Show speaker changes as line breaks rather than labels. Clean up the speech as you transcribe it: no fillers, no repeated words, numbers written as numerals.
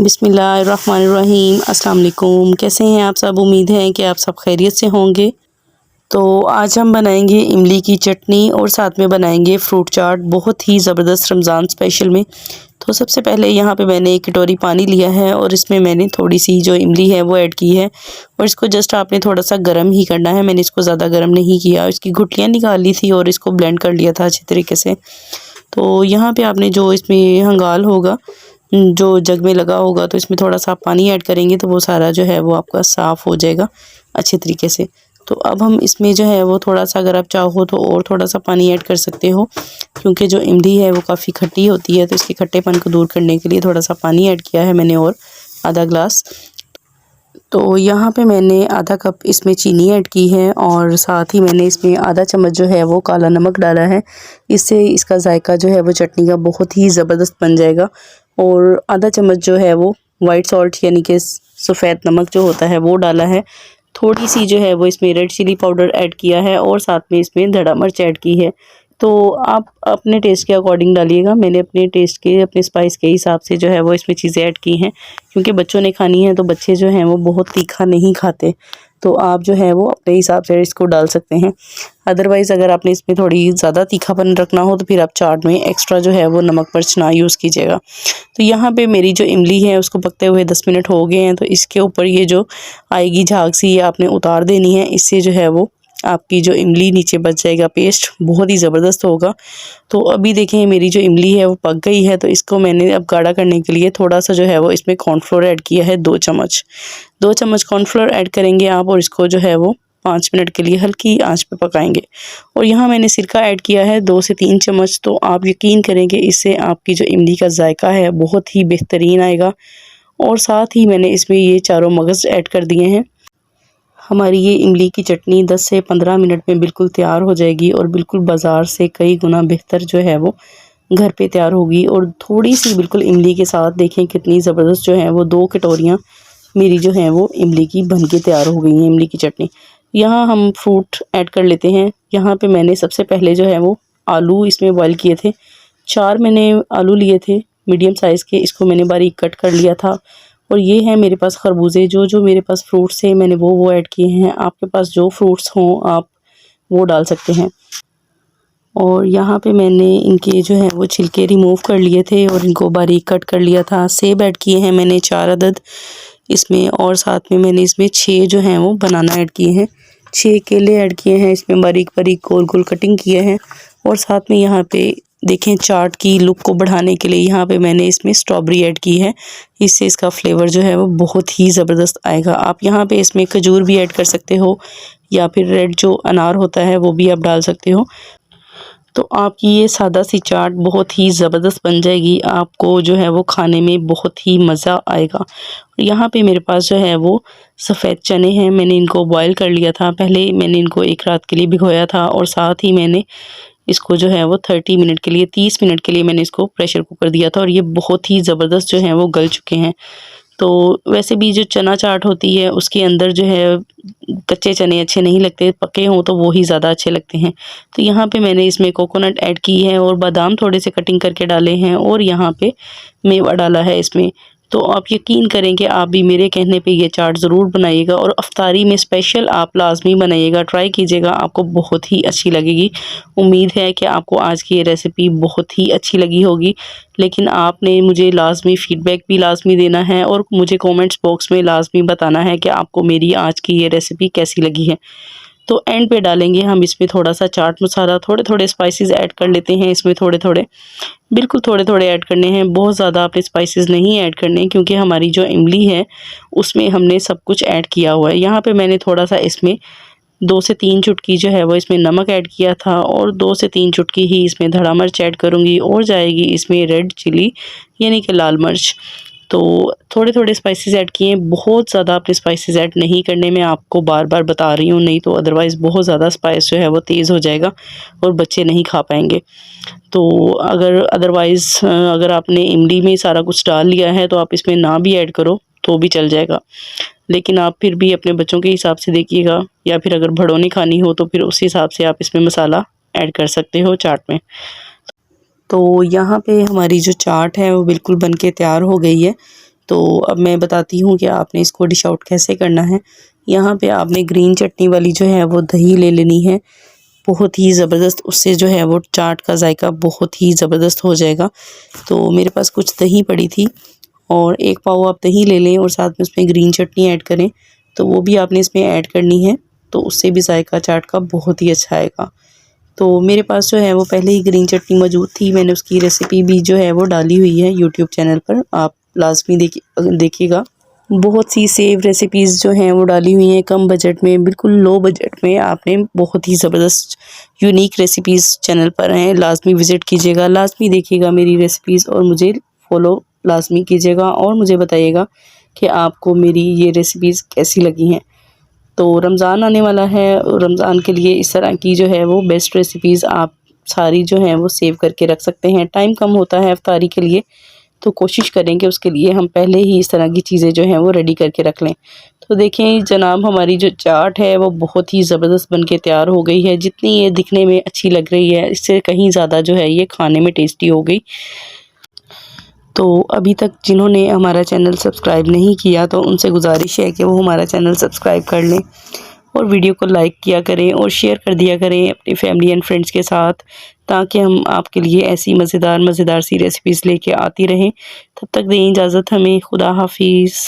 बिस्मिल्लाहिर्रहमानिर्रहीम। अस्सलाम वालेकुम। कैसे हैं आप सब? उम्मीद है कि आप सब खैरियत से होंगे। तो आज हम बनाएंगे इमली की चटनी और साथ में बनाएंगे फ्रूट चाट, बहुत ही ज़बरदस्त रमज़ान स्पेशल में। तो सबसे पहले यहाँ पे मैंने एक कटोरी पानी लिया है और इसमें मैंने थोड़ी सी जो इमली है वो ऐड की है और इसको जस्ट आपने थोड़ा सा गर्म ही करना है। मैंने इसको ज़्यादा गर्म नहीं किया, इसकी गुठलियाँ निकाल ली थी और इसको ब्लेंड कर लिया था अच्छी तरीके से। तो यहाँ पे आपने जो इसमें हंगाल होगा, जो जग में लगा होगा, तो इसमें थोड़ा सा पानी ऐड करेंगे तो वो सारा जो है वो आपका साफ़ हो जाएगा अच्छे तरीके से। तो अब हम इसमें जो है वो थोड़ा सा, अगर आप चाहो तो और थोड़ा सा पानी ऐड कर सकते हो, क्योंकि जो इमली है वो काफ़ी खट्टी होती है, तो इसके खट्टेपन को दूर करने के लिए थोड़ा सा पानी ऐड किया है मैंने और आधा ग्लास। तो यहाँ पे मैंने आधा कप इसमें चीनी ऐड की है और साथ ही मैंने इसमें आधा चम्मच जो है वो काला नमक डाला है। इससे इसका जायका जो है वो चटनी का बहुत ही ज़बरदस्त बन जाएगा। और आधा चम्मच जो है वो वाइट सॉल्ट यानी कि सफ़ेद नमक जो होता है वो डाला है। थोड़ी सी जो है वो इसमें रेड चिली पाउडर ऐड किया है और साथ में इसमें धड़ा मिर्च ऐड की है। तो आप अपने टेस्ट के अकॉर्डिंग डालिएगा। मैंने अपने टेस्ट के, अपने स्पाइस के हिसाब से जो है वो इसमें चीज़ें ऐड की हैं, क्योंकि बच्चों ने खानी है तो बच्चे जो हैं वो बहुत तीखा नहीं खाते। तो आप जो है वो अपने हिसाब से इसको डाल सकते हैं। अदरवाइज़ अगर आपने इसमें थोड़ी ज़्यादा तीखापन रखना हो तो फिर आप चाट में एक्स्ट्रा जो है वो नमक मिर्च ना यूज़ कीजिएगा। तो यहाँ पे मेरी जो इमली है उसको पकते हुए 10 मिनट हो गए हैं। तो इसके ऊपर ये जो आएगी झाग सी, ये आपने उतार देनी है। इससे जो है वो आपकी जो इमली नीचे बच जाएगा, पेस्ट बहुत ही ज़बरदस्त होगा। तो अभी देखें मेरी जो इमली है वो पक गई है। तो इसको मैंने अब गाढ़ा करने के लिए थोड़ा सा जो है वो इसमें कॉर्नफ्लोर ऐड किया है, 2 चम्मच। 2 चम्मच कॉर्नफ्लोर ऐड करेंगे आप और इसको जो है वो 5 मिनट के लिए हल्की आंच पे पकाएंगे। और यहाँ मैंने सिरका ऐड किया है 2 से 3 चम्मच। तो आप यकीन करेंगे इससे आपकी जो इमली का जायका है बहुत ही बेहतरीन आएगा। और साथ ही मैंने इसमें ये चारों मगज़ ऐड कर दिए हैं। हमारी ये इमली की चटनी 10 से 15 मिनट में बिल्कुल तैयार हो जाएगी और बिल्कुल बाज़ार से कई गुना बेहतर जो है वो घर पे तैयार होगी। और थोड़ी सी बिल्कुल इमली के साथ देखें कितनी ज़बरदस्त जो है वो 2 कटोरियाँ मेरी जो हैं वो इमली की बन के तैयार हो गई हैं, इमली की चटनी। यहाँ हम फ्रूट ऐड कर लेते हैं। यहाँ पे मैंने सबसे पहले जो है वो आलू इसमें बॉयल किए थे। 4 मैंने आलू लिए थे मीडियम साइज़ के, इसको मैंने बारीक कट कर लिया था। और ये है मेरे पास खरबूजे, जो मेरे पास फ्रूट्स हैं मैंने वो ऐड किए हैं। आपके पास जो फ्रूट्स हों आप वो डाल सकते हैं। और यहाँ पे मैंने इनके जो है वो छिलके रिमूव कर लिए थे और इनको बारीक कट कर लिया था। सेब ऐड किए हैं मैंने 4 अदद इसमें, और साथ में मैंने इसमें 6 जो हैं वो बनाना ऐड किए हैं। 6 केले ऐड किए हैं इसमें, बारीक बारीक गोल गोल कटिंग किए हैं। और साथ में यहाँ पे देखें चाट की लुक को बढ़ाने के लिए यहाँ पे मैंने इसमें स्ट्रॉबेरी ऐड की है। इससे इसका फ्लेवर जो है वो बहुत ही ज़बरदस्त आएगा। आप यहाँ पे इसमें खजूर भी ऐड कर सकते हो या फिर रेड जो अनार होता है वो भी आप डाल सकते हो। तो आपकी ये सादा सी चाट बहुत ही ज़बरदस्त बन जाएगी। आपको जो है वो खाने में बहुत ही मज़ा आएगा। यहाँ पे मेरे पास जो है वो सफ़ेद चने हैं, मैंने इनको बॉयल कर लिया था। पहले मैंने इनको 1 रात के लिए भिगोया था और साथ ही मैंने इसको जो है वो 30 मिनट के लिए, 30 मिनट के लिए मैंने इसको प्रेशर कुकर दिया था और ये बहुत ही ज़बरदस्त जो है वो गल चुके हैं। तो वैसे भी जो चना चाट होती है उसके अंदर जो है कच्चे चने अच्छे नहीं लगते, पके हों तो वो ही ज़्यादा अच्छे लगते हैं। तो यहाँ पे मैंने इसमें कोकोनट ऐड की है और बादाम थोड़े से कटिंग करके डाले हैं और यहाँ पे मेवा डाला है इसमें। तो आप यकीन करें कि आप भी मेरे कहने पे ये चाट ज़रूर बनाइएगा और अफ्तारी में स्पेशल आप लाजमी बनाइएगा, ट्राई कीजिएगा, आपको बहुत ही अच्छी लगेगी। उम्मीद है कि आपको आज की ये रेसिपी बहुत ही अच्छी लगी होगी। लेकिन आपने मुझे लाजमी फ़ीडबैक भी लाजमी देना है और मुझे कमेंट्स बॉक्स में लाजमी बताना है कि आपको मेरी आज की ये रेसिपी कैसी लगी है। तो एंड पे डालेंगे हम इसमें थोड़ा सा चाट मसाला, थोड़े थोड़े स्पाइसेस ऐड कर लेते हैं इसमें, थोड़े थोड़े, बिल्कुल थोड़े थोड़े ऐड करने हैं, बहुत ज़्यादा आपने स्पाइसेस नहीं ऐड करने, क्योंकि हमारी जो इमली है उसमें हमने सब कुछ ऐड किया हुआ है। यहाँ पे मैंने थोड़ा सा इसमें 2 से 3 चुटकी जो है वो इसमें नमक ऐड किया था और 2 से 3 चुटकी ही इसमें धड़ा मिर्च ऐड करूँगी और जाएगी इसमें रेड चिली यानी कि लाल मिर्च। तो थोड़े थोड़े स्पाइसेस ऐड किए, बहुत ज़्यादा आपने स्पाइसेस ऐड नहीं करने, मैं आपको बार बार बता रही हूँ, नहीं तो अदरवाइज़ बहुत ज़्यादा स्पाइस जो है वो तेज़ हो जाएगा और बच्चे नहीं खा पाएंगे। तो अगर आपने इमली में सारा कुछ डाल लिया है तो आप इसमें ना भी ऐड करो तो भी चल जाएगा, लेकिन आप फिर भी अपने बच्चों के हिसाब से देखिएगा, या फिर अगर बड़ों ने खानी हो तो फिर उस हिसाब से आप इसमें मसाला ऐड कर सकते हो चाट में। तो यहाँ पे हमारी जो चाट है वो बिल्कुल बन के तैयार हो गई है। तो अब मैं बताती हूँ कि आपने इसको डिश आउट कैसे करना है। यहाँ पे आपने ग्रीन चटनी वाली जो है वो दही ले लेनी है, बहुत ही ज़बरदस्त, उससे जो है वो चाट का जायका बहुत ही ज़बरदस्त हो जाएगा। तो मेरे पास कुछ दही पड़ी थी और 1 पाव आप दही ले लें और साथ में उसमें ग्रीन चटनी ऐड करें, तो वो भी आपने इसमें ऐड करनी है, तो उससे भी जायका चाट का बहुत ही अच्छा आएगा। तो मेरे पास जो है वो पहले ही ग्रीन चटनी मौजूद थी, मैंने उसकी रेसिपी भी जो है वो डाली हुई है यूट्यूब चैनल पर, आप लाज़मी देखिएगा। बहुत सी सेव रेसिपीज़ जो हैं वो डाली हुई हैं कम बजट में, बिल्कुल लो बजट में। आपने बहुत ही ज़बरदस्त यूनिक रेसिपीज़ चैनल पर हैं, लाज़मी विज़िट कीजिएगा, लाज़मी देखिएगा मेरी रेसिपीज़ और मुझे फ़ॉलो लाज़मी कीजिएगा और मुझे बताइएगा कि आपको मेरी ये रेसिपीज़ कैसी लगी हैं। तो रमज़ान आने वाला है और रमज़ान के लिए इस तरह की जो है वो बेस्ट रेसिपीज़ आप सारी जो हैं वो सेव करके रख सकते हैं। टाइम कम होता है इफ्तारी के लिए, तो कोशिश करें कि उसके लिए हम पहले ही इस तरह की चीज़ें जो हैं वो रेडी करके रख लें। तो देखें जनाब, हमारी जो चाट है वो बहुत ही ज़बरदस्त बन के तैयार हो गई है। जितनी ये दिखने में अच्छी लग रही है, इससे कहीं ज़्यादा जो है ये खाने में टेस्टी हो गई। तो अभी तक जिन्होंने हमारा चैनल सब्सक्राइब नहीं किया तो उनसे गुजारिश है कि वो हमारा चैनल सब्सक्राइब कर लें और वीडियो को लाइक किया करें और शेयर कर दिया करें अपनी फैमिली एंड फ्रेंड्स के साथ, ताकि हम आपके लिए ऐसी मज़ेदार सी रेसिपीज़ लेके आती रहें। तब तक दें इजाज़त हमें। खुदा हाफिज़।